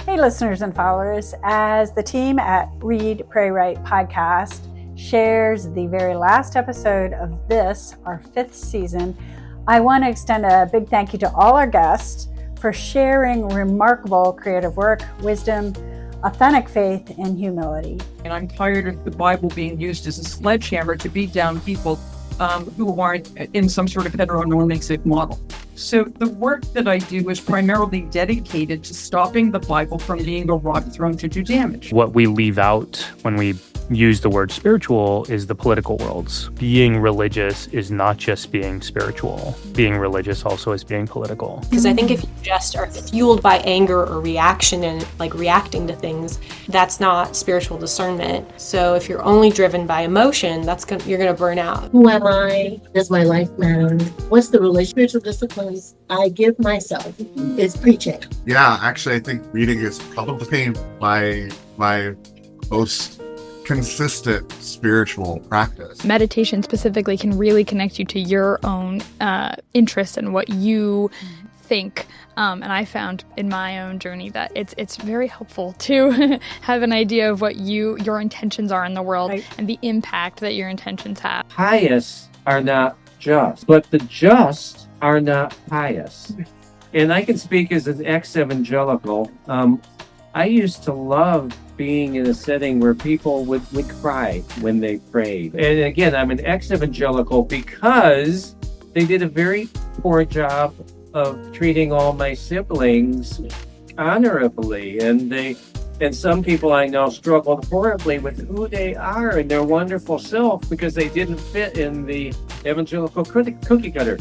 Hey, listeners and followers, as the team at Read, Pray, Write podcast shares the very last episode of this, our 5th season, I want to extend a big thank you to all our guests for sharing remarkable creative work, wisdom, authentic faith, and humility. And I'm tired of the Bible being used as a sledgehammer to beat down people who aren't in some sort of heteronormative model. So the work that I do is primarily dedicated to stopping the Bible from being a rock thrown to do damage. What we leave out when we use the word spiritual is the political worlds. Being religious is not just being spiritual. Being religious also is being political. Because I think if you just are fueled by anger or reaction and reacting to things, that's not spiritual discernment. So if you're only driven by emotion, you're going to burn out. Who am I? Does my life matter? What's the spiritual disciplines I give myself is preaching. Yeah, actually, I think reading is probably my most consistent spiritual practice. Meditation specifically can really connect you to your own interest and what you think. And I found in my own journey that it's very helpful to have an idea of what your intentions are in the world, right, and the impact that your intentions have. Pious are not just, but the just are not pious. And I can speak as an ex-evangelical. I used to love being in a setting where people would cry when they prayed. And again, I'm an ex-evangelical because they did a very poor job of treating all my siblings honorably. And some people I know struggled horribly with who they are and their wonderful self because they didn't fit in the evangelical cookie cutter.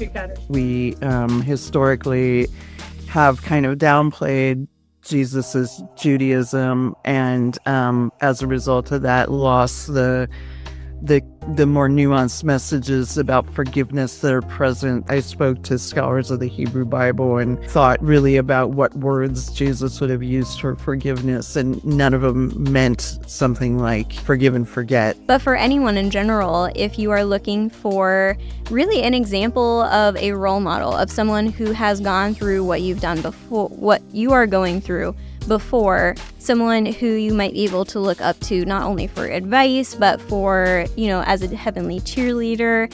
We historically have kind of downplayed Jesus's Judaism, and as a result of that, lost the more nuanced messages about forgiveness that are present. I spoke to scholars of the Hebrew Bible and thought really about what words Jesus would have used for forgiveness, and none of them meant something like forgive and forget. But for anyone in general, if you are looking for really an example of a role model of someone who has gone through what you've done before, what you are going through before, someone who you might be able to look up to not only for advice, but for, as a heavenly cheerleader,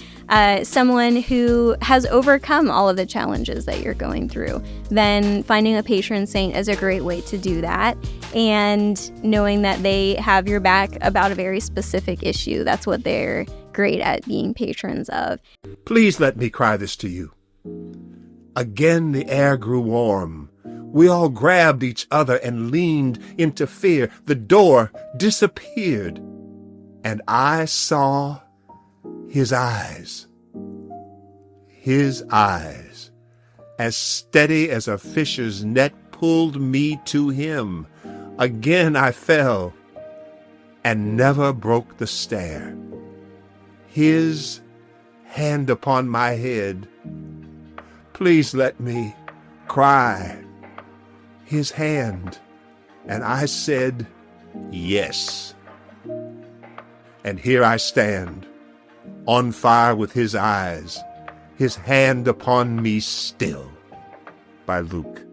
someone who has overcome all of the challenges that you're going through, then finding a patron saint is a great way to do that. And knowing that they have your back about a very specific issue, that's what they're great at being patrons of. Please let me cry this to you. Again the air grew warm. We all grabbed each other and leaned into fear. The door disappeared, and I saw his eyes. His eyes, as steady as a fisher's net, pulled me to him. Again I fell and never broke the stare. His hand upon my head. Please let me cry. His hand, and I said, yes. And here I stand, on fire with his eyes, his hand upon me still. By Luke.